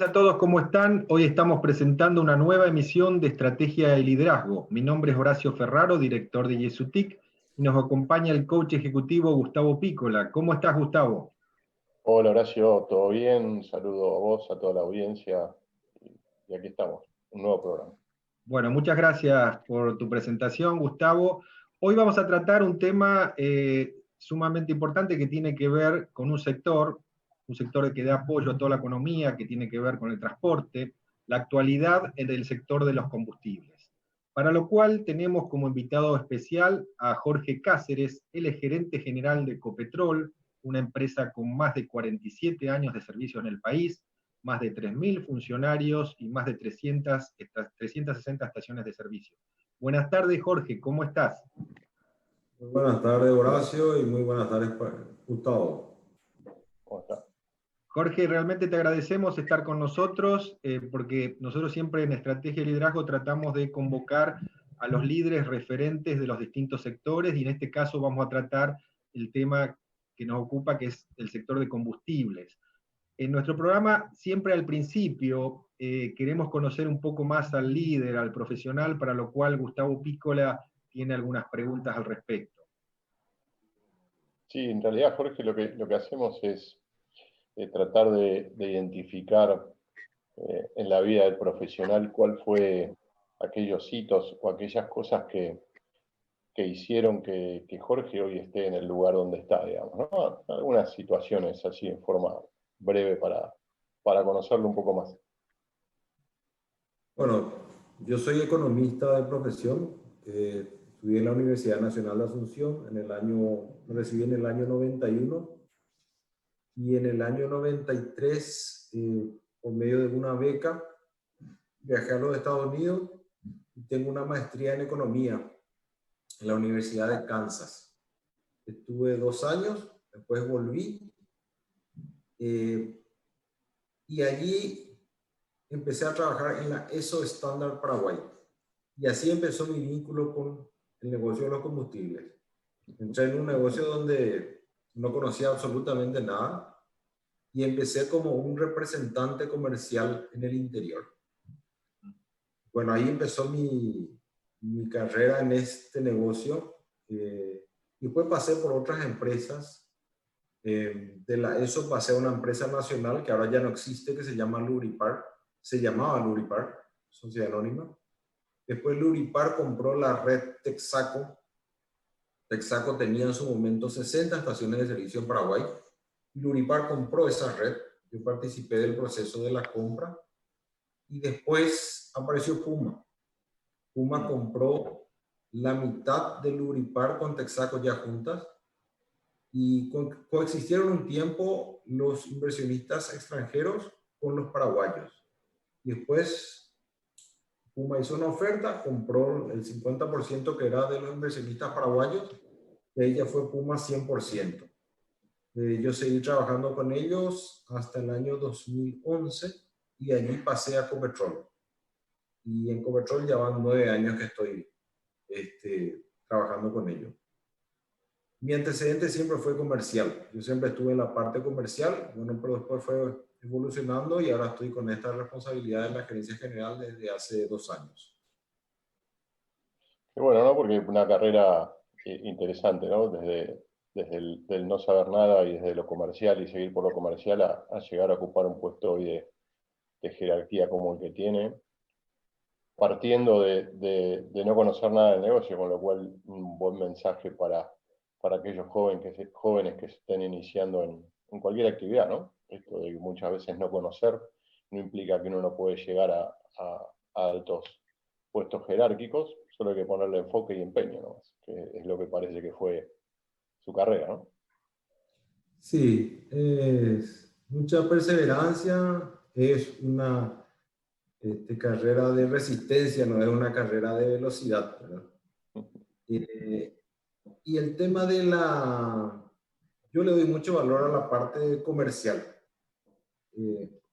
A todos, ¿cómo están? Hoy estamos presentando una nueva emisión de Estrategia y Liderazgo. Mi nombre es Horacio Ferraro, director de Yesutic, y nos acompaña el coach ejecutivo Gustavo Pícola. ¿Cómo estás, Gustavo? Hola Horacio, ¿todo bien? Un saludo a vos, a toda la audiencia, y aquí estamos, un nuevo programa. Bueno, muchas gracias por tu presentación, Gustavo. Hoy vamos a tratar un tema sumamente importante que tiene que ver con un sector que da apoyo a toda la economía, que tiene que ver con el transporte, la actualidad del sector de los combustibles. Para lo cual tenemos como invitado especial a Jorge Cáceres, él es gerente general de Ecopetrol, una empresa con más de 47 años de servicio en el país, más de 3.000 funcionarios y más de 360 estaciones de servicio. Buenas tardes, Jorge, ¿cómo estás? Muy buenas tardes, Horacio, y muy buenas tardes, Gustavo. ¿Cómo está? Jorge, realmente te agradecemos estar con nosotros, porque nosotros siempre en Estrategia y Liderazgo tratamos de convocar a los líderes referentes de los distintos sectores, y en este caso vamos a tratar el tema que nos ocupa, que es el sector de combustibles. En nuestro programa, siempre al principio, queremos conocer un poco más al líder, al profesional, para lo cual Gustavo Pícola tiene algunas preguntas al respecto. Sí, en realidad, Jorge, lo que hacemos es tratar de identificar en la vida del profesional cuál fue aquellos hitos o aquellas cosas que hicieron que Jorge hoy esté en el lugar donde está, digamos, ¿no? Algunas situaciones así en forma breve para conocerlo un poco más. Bueno, yo soy economista de profesión, estudié en la Universidad Nacional de Asunción, me recibí en el año 91, y en el año 93, por medio de una beca, viajé a los Estados Unidos y tengo una maestría en economía en la Universidad de Kansas. Estuve 2 años, después volví, y allí empecé a trabajar en la ESO Standard Paraguay. Y así empezó mi vínculo con el negocio de los combustibles. Entré en un negocio donde no conocía absolutamente nada y empecé como un representante comercial en el interior. Bueno, ahí empezó mi carrera en este negocio. Y después pasé por otras empresas. De la ESO pasé a una empresa nacional que ahora ya no existe, que se llama Luripar. Se llamaba Luripar, sociedad anónima. Después Luripar compró la red Texaco. Texaco tenía en su momento 60 estaciones de servicio en Paraguay. Luripar compró esa red. Yo participé del proceso de la compra. Y después apareció Puma. Puma compró la mitad de Luripar con Texaco ya juntas. Y coexistieron un tiempo los inversionistas extranjeros con los paraguayos. Y después Puma hizo una oferta, compró el 50% que era de los inversionistas paraguayos, y ahí ya fue Puma 100%. Yo seguí trabajando con ellos hasta el año 2011 y allí pasé a Ecopetrol. Y en Ecopetrol ya van 9 años que estoy trabajando con ellos. Mi antecedente siempre fue comercial. Yo siempre estuve en la parte comercial, bueno, pero después fue evolucionando y ahora estoy con esta responsabilidad en la gerencia general desde hace 2 años. Y bueno, ¿no? Porque una carrera interesante, ¿no? Desde del no saber nada y desde lo comercial y seguir por lo comercial a llegar a ocupar un puesto hoy de jerarquía como el que tiene, partiendo de no conocer nada del negocio, con lo cual un buen mensaje para aquellos jóvenes que se estén iniciando en cualquier actividad, ¿no? Esto de que muchas veces no conocer no implica que uno no puede llegar a altos puestos jerárquicos, solo hay que ponerle enfoque y empeño, ¿no? Que es lo que parece que fue su carrera, ¿no? Sí, es mucha perseverancia, es una carrera de resistencia, no es una carrera de velocidad, ¿verdad? Y el tema de yo le doy mucho valor a la parte comercial.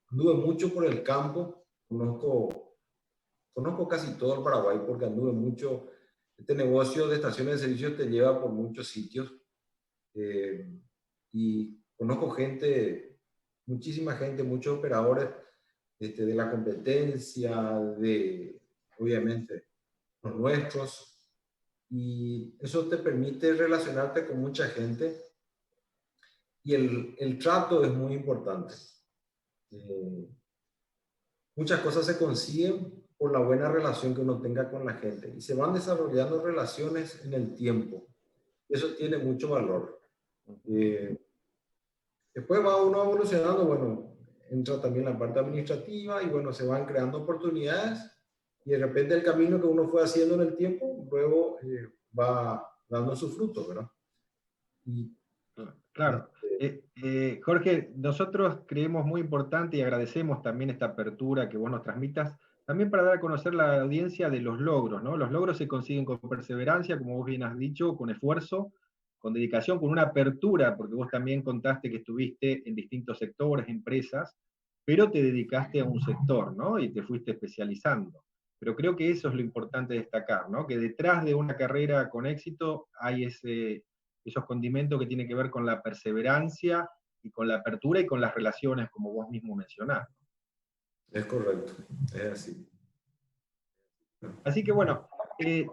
Anduve mucho por el campo, conozco casi todo el Paraguay porque anduve mucho. Este negocio de estaciones de servicio te lleva por muchos sitios, y conozco gente, muchísima gente, muchos operadores de la competencia, obviamente, los nuestros, y eso te permite relacionarte con mucha gente, y el trato es muy importante. Muchas cosas se consiguen por la buena relación que uno tenga con la gente, y se van desarrollando relaciones en el tiempo. Eso tiene mucho valor. Después va uno evolucionando, bueno, entra también la parte administrativa y bueno, se van creando oportunidades y de repente el camino que uno fue haciendo en el tiempo, luego va dando sus frutos, ¿verdad? Y, Claro. Jorge, nosotros creemos muy importante y agradecemos también esta apertura que vos nos transmitas, también para dar a conocer a la audiencia de los logros, ¿no? Los logros se consiguen con perseverancia, como vos bien has dicho, con esfuerzo, con dedicación, con una apertura, porque vos también contaste que estuviste en distintos sectores, empresas, pero te dedicaste a un sector, ¿no? Y te fuiste especializando. Pero creo que eso es lo importante destacar, ¿no? Que detrás de una carrera con éxito hay esos condimentos que tienen que ver con la perseverancia y con la apertura y con las relaciones, como vos mismo mencionás. es correcto, es así. Así que bueno,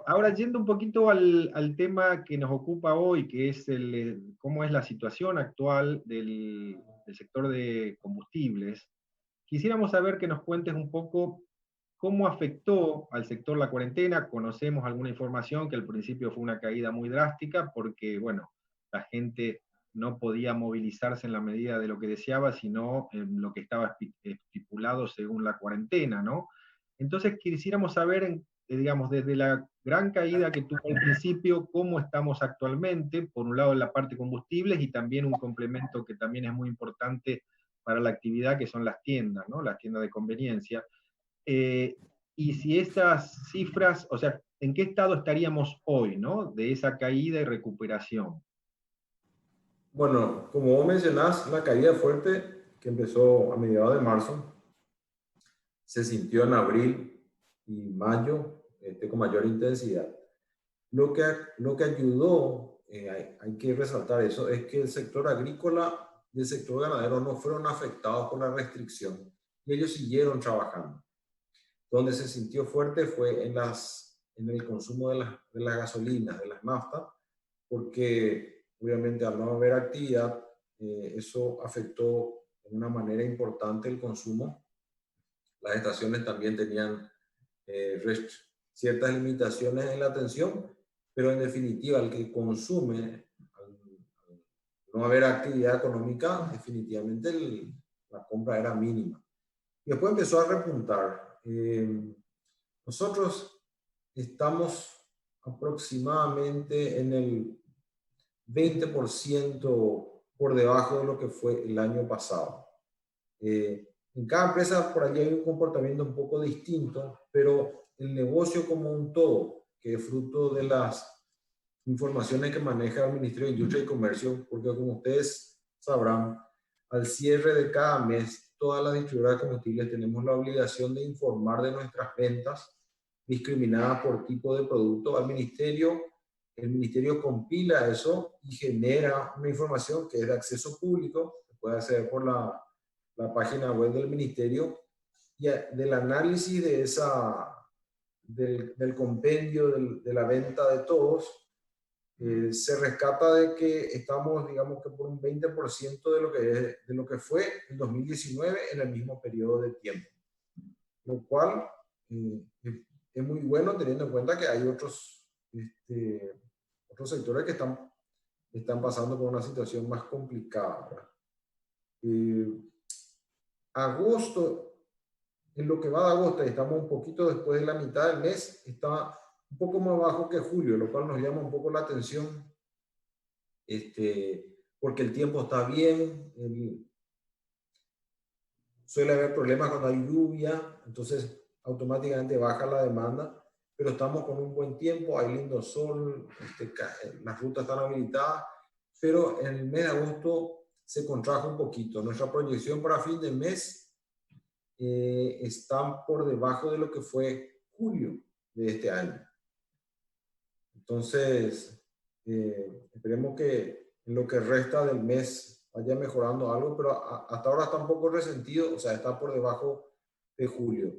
ahora yendo un poquito al tema que nos ocupa hoy, que es cómo es la situación actual del sector de combustibles, quisiéramos saber que nos cuentes un poco cómo afectó al sector la cuarentena. Conocemos alguna información que al principio fue una caída muy drástica porque, bueno, la gente no podía movilizarse en la medida de lo que deseaba, sino en lo que estaba estipulado según la cuarentena, ¿no? Entonces quisiéramos saber, digamos, desde la gran caída que tuvo al principio, cómo estamos actualmente, por un lado en la parte combustibles y también un complemento que también es muy importante para la actividad, que son las tiendas, ¿no? Las tiendas de conveniencia. Y si estas cifras, o sea, ¿en qué estado estaríamos hoy, ¿no? De esa caída y recuperación. Bueno, como vos mencionás, la caída fuerte que empezó a mediados de marzo se sintió en abril y mayo con mayor intensidad. Lo que ayudó, hay que resaltar eso, es que el sector agrícola y el sector ganadero no fueron afectados por la restricción y ellos siguieron trabajando. Donde se sintió fuerte fue en el consumo de las gasolinas, de las naftas, porque obviamente al no haber actividad, eso afectó de una manera importante el consumo. Las estaciones también tenían ciertas limitaciones en la atención, pero en definitiva el que consume, al no haber actividad económica, definitivamente la compra era mínima. Y después empezó a repuntar. Nosotros estamos aproximadamente en el 20% por debajo de lo que fue el año pasado. En cada empresa por allí hay un comportamiento un poco distinto, pero el negocio como un todo, que es fruto de las informaciones que maneja el Ministerio de Industria y Comercio, porque como ustedes sabrán, al cierre de cada mes, todas las distribuidoras de combustibles tenemos la obligación de informar de nuestras ventas discriminadas por tipo de producto al Ministerio. El Ministerio compila eso y genera una información que es de acceso público, se puede hacer por la página web del Ministerio, y del análisis de del compendio de la venta de todos, se rescata de que estamos, digamos que por un 20% de lo que fue en 2019 en el mismo periodo de tiempo. Lo cual es muy bueno teniendo en cuenta que hay otros sectores que están pasando por una situación más complicada. Agosto, en lo que va de agosto, estamos un poquito después de la mitad del mes, está un poco más bajo que julio, lo cual nos llama un poco la atención, porque el tiempo está bien, suele haber problemas cuando hay lluvia, entonces automáticamente baja la demanda, pero estamos con un buen tiempo, hay lindo sol, las rutas están habilitadas, pero en el mes de agosto se contrajo un poquito. Nuestra proyección para fin de mes está por debajo de lo que fue julio de este año. Entonces, esperemos que en lo que resta del mes vaya mejorando algo, pero hasta ahora está un poco resentido, o sea, está por debajo de julio.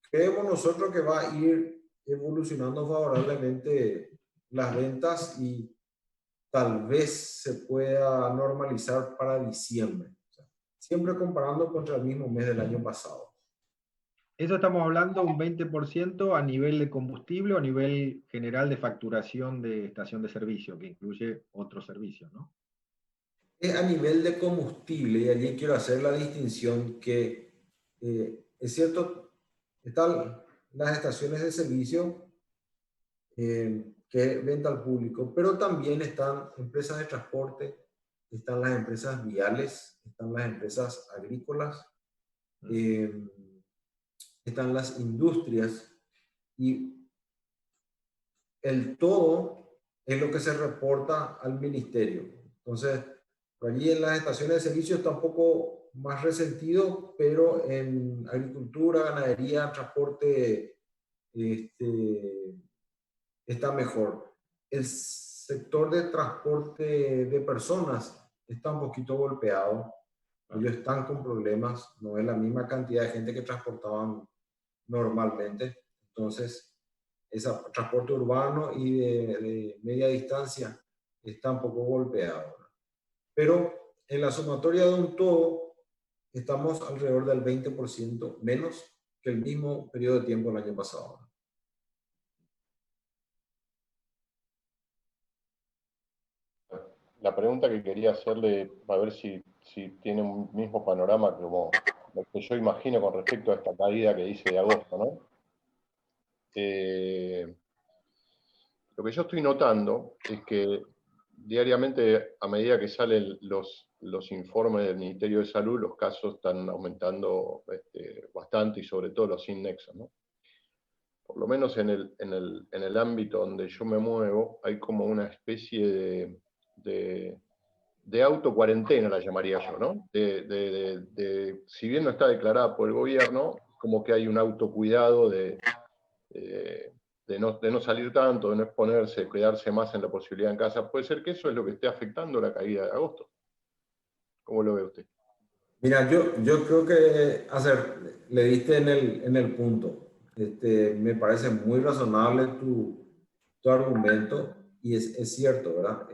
Creemos nosotros que va a ir evolucionando favorablemente las ventas y tal vez se pueda normalizar para diciembre. O sea, siempre comparando contra el mismo mes del año pasado. Eso estamos hablando un 20% a nivel de combustible o a nivel general de facturación de estación de servicio, que incluye otros servicios, ¿no? Es a nivel de combustible, y allí quiero hacer la distinción que es cierto, están las estaciones de servicio que venta al público, pero también están empresas de transporte, están las empresas viales, están las empresas agrícolas, están las industrias, y el todo es lo que se reporta al ministerio. Entonces, por allí en las estaciones de servicio está un poco más resentido, pero en agricultura, ganadería, transporte, está mejor. El sector de transporte de personas está un poquito golpeado. Ellos están con problemas, no es la misma cantidad de gente que transportaban normalmente. Entonces, ese transporte urbano y de media distancia está un poco golpeado. Pero en la sumatoria de un todo, estamos alrededor del 20% menos que el mismo periodo de tiempo del año pasado. La pregunta que quería hacerle, a ver si tiene un mismo panorama como lo que yo imagino con respecto a esta caída que dice de agosto, ¿no? Lo que yo estoy notando es que diariamente, a medida que salen los informes del Ministerio de Salud, los casos están aumentando bastante, y sobre todo los sin nexo, ¿no? Por lo menos en el ámbito donde yo me muevo, hay como una especie de autocuarentena, la llamaría yo, ¿no? Si bien no está declarada por el gobierno, como que hay un autocuidado de no salir tanto, de no exponerse, quedarse más en la posibilidad en casa. ¿Puede ser que eso es lo que esté afectando la caída de agosto? ¿Cómo lo ve usted? Mira, yo creo que, le diste en el punto. Me parece muy razonable tu argumento, y es cierto, ¿verdad?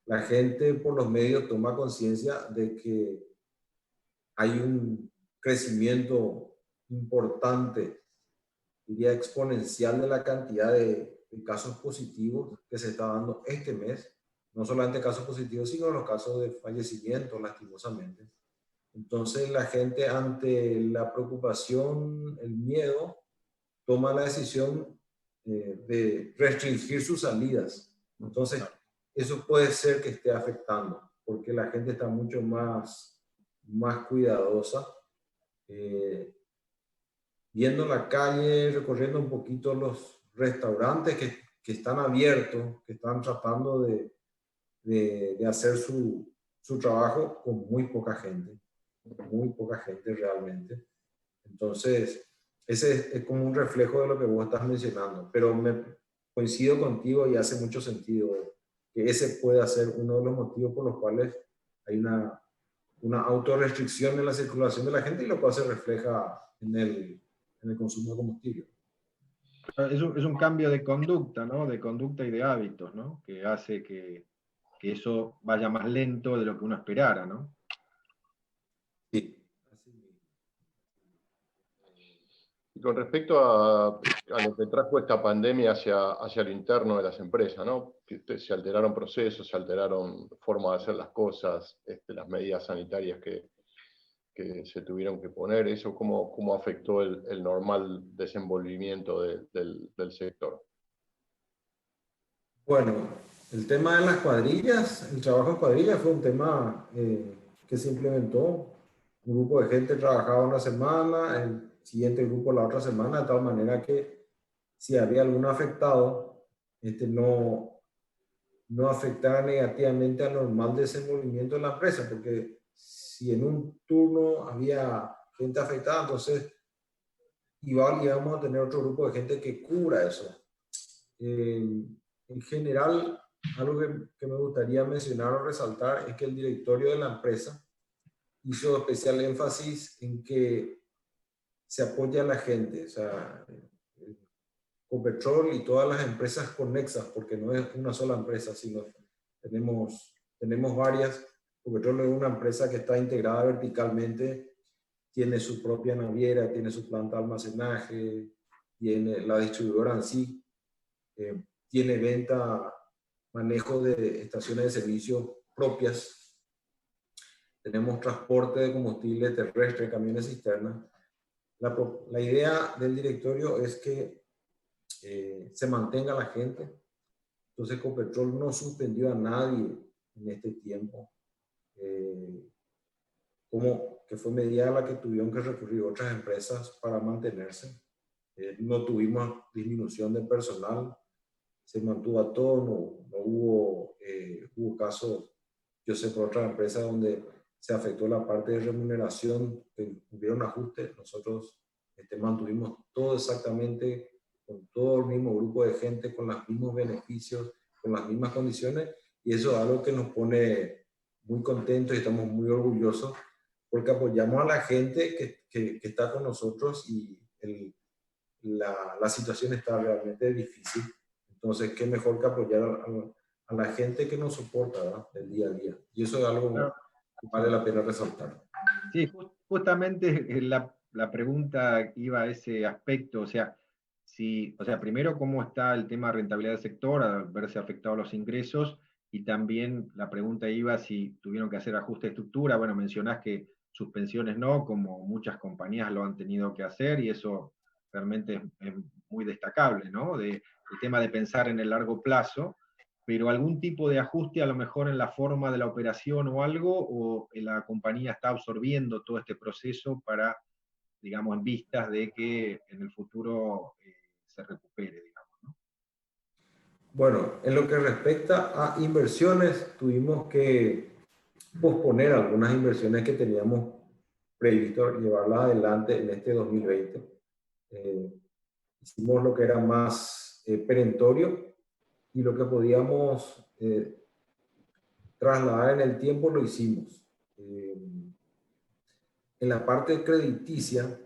La gente por los medios toma conciencia de que hay un crecimiento importante, diría exponencial, de la cantidad de casos positivos que se está dando este mes. No solamente casos positivos, sino los casos de fallecimiento, lastimosamente. Entonces la gente, ante la preocupación, el miedo, toma la decisión de restringir sus salidas. Entonces eso puede ser que esté afectando, porque la gente está mucho más cuidadosa, viendo la calle, recorriendo un poquito los restaurantes que están abiertos, que están tratando de hacer su trabajo con muy poca gente realmente. Entonces, ese es como un reflejo de lo que vos estás mencionando, pero coincido contigo y hace mucho sentido que ese puede ser uno de los motivos por los cuales hay una autorrestricción en la circulación de la gente, y lo cual se refleja en el consumo de combustible. Es un cambio de conducta, ¿no? De conducta y de hábitos, ¿no? Que hace que eso vaya más lento de lo que uno esperara, ¿no? Sí. Y con respecto a lo que trajo esta pandemia hacia lo interno de las empresas, ¿no? Que se alteraron procesos, se alteraron formas de hacer las cosas, las medidas sanitarias que se tuvieron que poner, ¿eso cómo afectó el normal desenvolvimiento del sector? Bueno, el tema de las cuadrillas, el trabajo en cuadrillas fue un tema que se implementó. Un grupo de gente trabajaba una semana, el siguiente grupo la otra semana, de tal manera que si había algún afectado, no afectara negativamente al normal desenvolvimiento de la empresa, porque si en un turno había gente afectada, entonces íbamos a tener otro grupo de gente que cubra eso. En general, algo que me gustaría mencionar o resaltar es que el directorio de la empresa hizo especial énfasis en que se apoya a la gente. O sea, Copetrol y todas las empresas conexas, porque no es una sola empresa, sino tenemos varias. Copetrol es una empresa que está integrada verticalmente, tiene su propia naviera, tiene su planta de almacenaje, tiene la distribuidora en sí, tiene venta, manejo de estaciones de servicio propias, tenemos transporte de combustible terrestre, camiones cisternas. La idea del directorio es que se mantenga la gente. Entonces Copetrol no suspendió a nadie en este tiempo, como que fue medida a la que tuvieron que recurrir otras empresas para mantenerse. No tuvimos disminución de personal, se mantuvo a todo, no hubo casos, yo sé por otras empresas donde se afectó la parte de remuneración, hubieron ajustes, nosotros mantuvimos todo exactamente con todo el mismo grupo de gente, con los mismos beneficios, con las mismas condiciones, y eso es algo que nos pone muy contentos y estamos muy orgullosos porque apoyamos a la gente que está con nosotros y la situación está realmente difícil. Entonces, qué mejor que apoyar a la gente que nos soporta, ¿verdad? Del día a día. Y eso es algo Claro. que vale la pena resaltar. Sí, justamente la pregunta iba a ese aspecto, o sea, primero, ¿cómo está el tema de rentabilidad del sector al verse afectados los ingresos? Y también la pregunta iba si tuvieron que hacer ajuste de estructura. Bueno, mencionás que suspensiones no, como muchas compañías lo han tenido que hacer, y eso realmente es muy destacable, ¿no? El tema de pensar en el largo plazo, pero algún tipo de ajuste a lo mejor en la forma de la operación o algo, o la compañía está absorbiendo todo este proceso para, digamos, en vistas de que en el futuro se recupere, digamos, ¿no? Bueno, en lo que respecta a inversiones, tuvimos que posponer algunas inversiones que teníamos previsto llevarlas adelante en este 2020. Hicimos lo que era más perentorio y lo que podíamos trasladar en el tiempo lo hicimos. En la parte crediticia,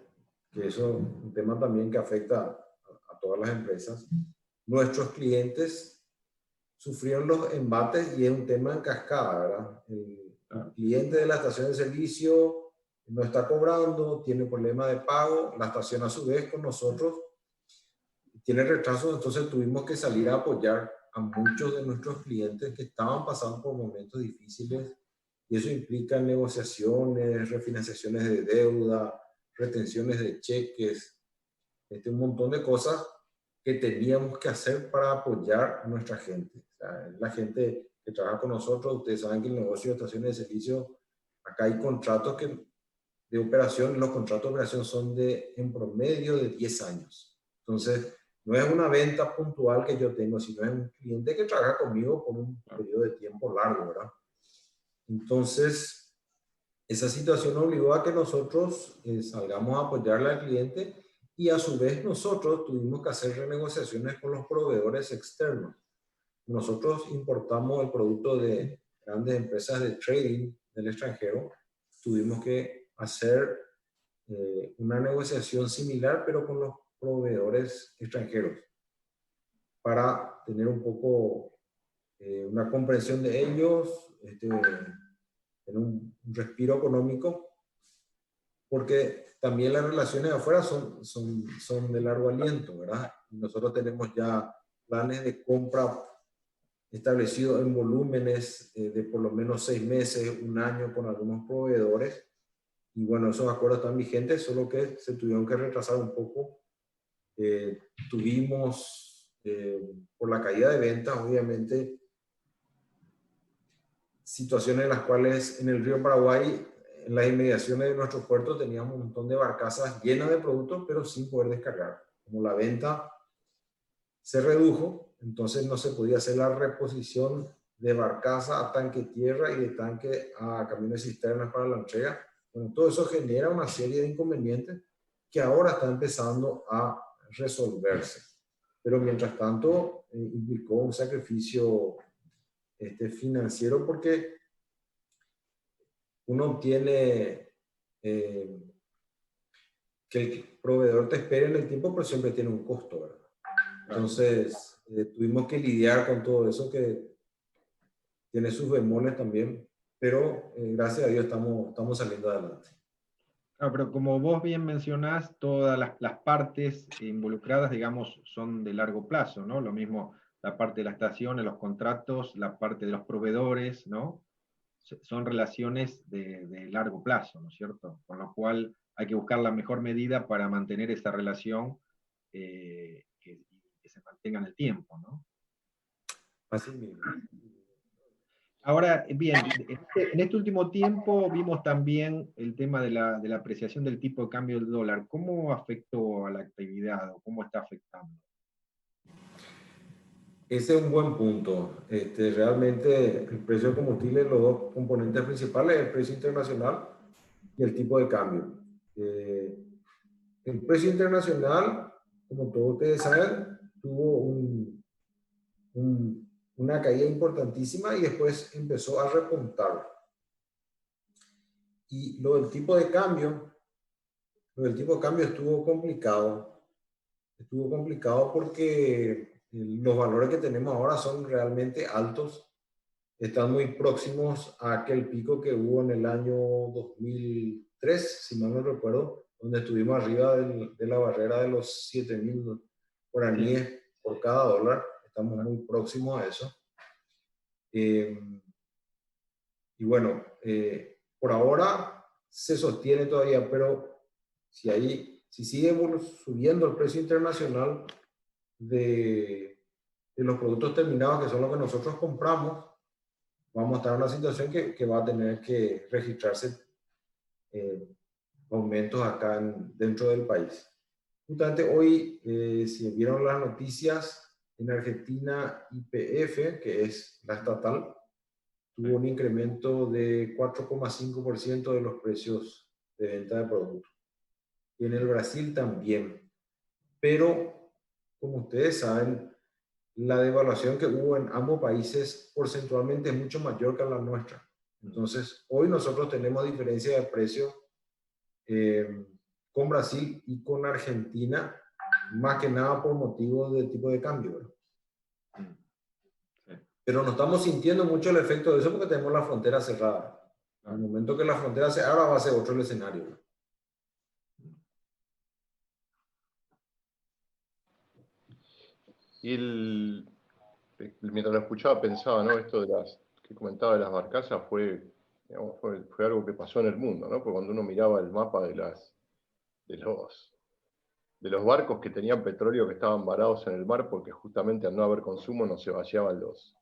que eso es un tema también que afecta a todas las empresas, nuestros clientes sufrieron los embates y es un tema en cascada, ¿verdad? El cliente de la estación de servicio no está cobrando, tiene problema de pago, la estación a su vez con nosotros tiene retrasos, entonces tuvimos que salir a apoyar a muchos de nuestros clientes que estaban pasando por momentos difíciles y eso implica negociaciones, refinanciaciones de deuda, retenciones de cheques, un montón de cosas que teníamos que hacer para apoyar a nuestra gente. O sea, la gente que trabaja con nosotros, ustedes saben que el negocio de estaciones de servicio, acá hay contratos de operación, los contratos de operación son en promedio de 10 años. Entonces, no es una venta puntual que yo tengo, sino es un cliente que trabaja conmigo por un periodo de tiempo largo, ¿verdad? Entonces, esa situación obligó a que nosotros salgamos a apoyarle al cliente y a su vez nosotros tuvimos que hacer renegociaciones con los proveedores externos. Nosotros importamos el producto de grandes empresas de trading del extranjero, tuvimos que hacer una negociación similar pero con los proveedores extranjeros para tener un poco una comprensión de ellos, en un respiro económico, porque también las relaciones de afuera son de largo aliento, ¿verdad? Nosotros tenemos ya planes de compra establecidos en volúmenes de por lo menos 6 meses, un año con algunos proveedores, y bueno, esos acuerdos están vigentes, solo que se tuvieron que retrasar un poco. Tuvimos, por la caída de ventas, obviamente, situaciones en las cuales en el río Paraguay, en las inmediaciones de nuestro puerto, teníamos un montón de barcazas llenas de productos, pero sin poder descargar. Como la venta se redujo, entonces no se podía hacer la reposición de barcaza a tanque tierra y de tanque a camiones cisternas para la entrega. Bueno, todo eso genera una serie de inconvenientes que ahora está empezando a resolverse. Pero mientras tanto, implicó un sacrificio financiero porque uno tiene que el proveedor te espere en el tiempo, pero siempre tiene un costo, ¿verdad? Entonces, tuvimos que lidiar con todo eso que tiene sus bemoles también, pero gracias a Dios estamos saliendo adelante. Pero como vos bien mencionás, todas las partes involucradas, digamos, son de largo plazo, ¿no? Lo mismo la parte de las estaciones, los contratos, la parte de los proveedores, ¿no? Son relaciones de largo plazo, ¿no es cierto? Con lo cual hay que buscar la mejor medida para mantener esa relación que se mantenga en el tiempo, ¿no? Así mismo. Ahora, bien, en este último tiempo vimos también el tema de la apreciación del tipo de cambio del dólar. ¿Cómo afectó a la actividad o cómo está afectando? Ese es un buen punto. Realmente el precio de combustible, los dos componentes principales, el precio internacional y el tipo de cambio. El precio internacional, como todos ustedes saben, tuvo una caída importantísima y después empezó a repuntar. Y lo del tipo de cambio, estuvo complicado. Estuvo complicado porque los valores que tenemos ahora son realmente altos. Están muy próximos a aquel pico que hubo en el año 2003, si mal no recuerdo, donde estuvimos arriba de la barrera de los 7.000 guaraníes por cada dólar. Estamos muy próximos a eso. Y bueno, por ahora se sostiene todavía, pero si sigue subiendo el precio internacional de los productos terminados, que son los que nosotros compramos, vamos a estar en una situación que va a tener que registrarse aumentos acá dentro del país. Justamente hoy, si vieron las noticias, en Argentina YPF, que es la estatal, tuvo un incremento de 4,5% de los precios de venta de productos. Y en el Brasil también. Pero, como ustedes saben, la devaluación que hubo en ambos países porcentualmente es mucho mayor que la nuestra. Entonces, hoy nosotros tenemos diferencia de precio con Brasil y con Argentina, más que nada por motivos de tipo de cambio, ¿verdad? Pero no estamos sintiendo mucho el efecto de eso porque tenemos la frontera cerrada. En el momento que la frontera se abra va a ser otro el escenario, ¿no? Y mientras lo escuchaba pensaba, ¿no? Esto de que comentaba de las barcazas digamos, fue algo que pasó en el mundo, ¿no? Porque cuando uno miraba el mapa de los barcos que tenían petróleo que estaban varados en el mar porque justamente al no haber consumo no se vaciaban los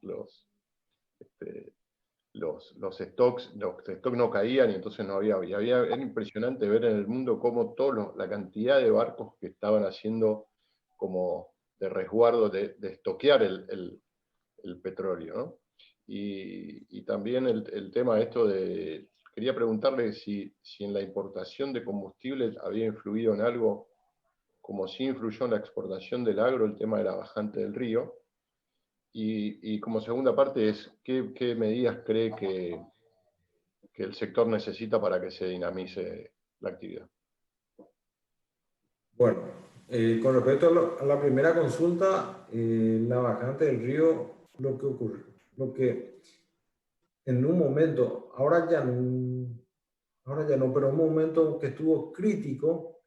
stocks no caían y entonces no había. Era impresionante ver en el mundo cómo la cantidad de barcos que estaban haciendo como de resguardo, de estoquear el petróleo, ¿no? Y también el tema esto quería preguntarle si en la importación de combustibles había influido en algo, como si influyó en la exportación del agro el tema de la bajante del río. Y como segunda parte es, ¿qué medidas cree que el sector necesita para que se dinamice la actividad? Bueno, con respecto a la primera consulta, la bajante del río, lo que en un momento, ahora ya no, pero en un momento que estuvo crítico,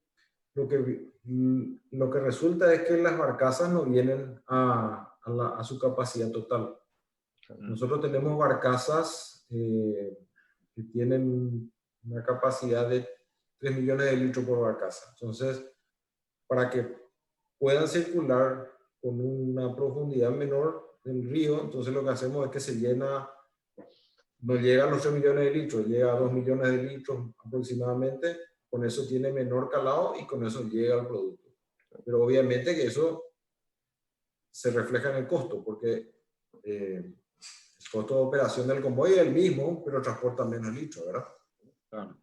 lo que resulta es que las barcazas no vienen a su capacidad total. Nosotros tenemos barcazas que tienen una capacidad de 3 millones de litros por barcaza. Entonces, para que puedan circular con una profundidad menor del río, entonces lo que hacemos es que se llena, no llega a los 3 millones de litros, llega a 2 millones de litros aproximadamente, con eso tiene menor calado y con eso llega al producto. Pero obviamente que eso se refleja en el costo, porque el costo de operación del convoy es el mismo, pero transporta menos litros, ¿verdad? Claro.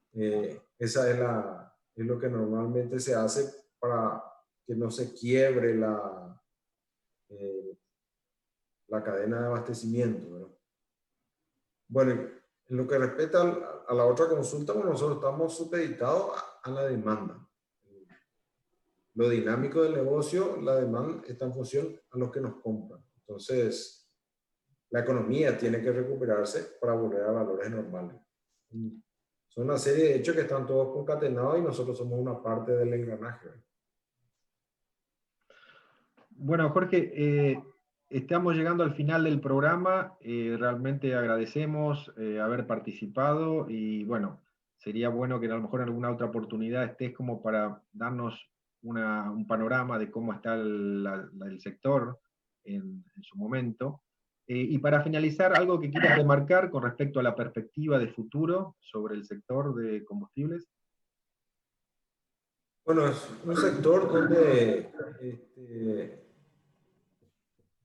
Esa es lo que normalmente se hace para que no se quiebre la cadena de abastecimiento, ¿verdad? Bueno, en lo que respecta a la otra consulta, bueno, nosotros estamos supeditados a la demanda. lo dinámico del negocio, la demanda está en función a los que nos compran. Entonces, la economía tiene que recuperarse para volver a valores normales. Son una serie de hechos que están todos concatenados y nosotros somos una parte del engranaje. Bueno, Jorge, estamos llegando al final del programa. Realmente agradecemos haber participado y bueno, sería bueno que a lo mejor en alguna otra oportunidad estés como para darnos un panorama de cómo está el sector en su momento. Y para finalizar, algo que quieras remarcar con respecto a la perspectiva de futuro sobre el sector de combustibles. Bueno, es un sector donde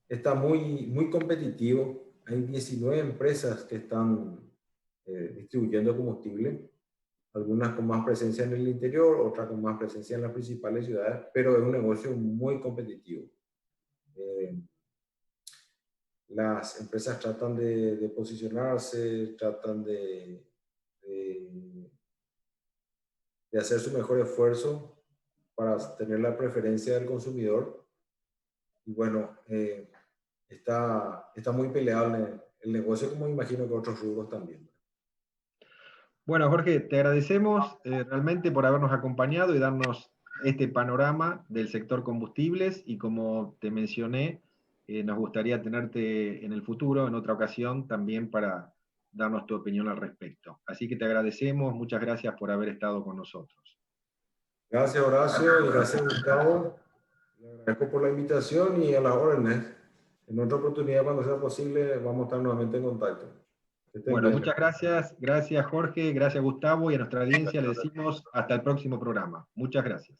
está muy competitivo. Hay 19 empresas que están distribuyendo combustible, algunas con más presencia en el interior, otras con más presencia en las principales ciudades, pero es un negocio muy competitivo. Las empresas tratan de posicionarse, tratan de hacer su mejor esfuerzo para tener la preferencia del consumidor. Y bueno, está muy peleado el negocio, como imagino que otros rubros también. Bueno, Jorge, te agradecemos realmente por habernos acompañado y darnos este panorama del sector combustibles y como te mencioné, nos gustaría tenerte en el futuro, en otra ocasión, también para darnos tu opinión al respecto. Así que te agradecemos, muchas gracias por haber estado con nosotros. Gracias, Horacio, y gracias, Gustavo. Le agradezco por la invitación y a las órdenes. En otra oportunidad, cuando sea posible, vamos a estar nuevamente en contacto. Bueno, muchas gracias. Gracias, Jorge. Gracias, Gustavo. Y a nuestra audiencia le decimos hasta el próximo programa. Muchas gracias.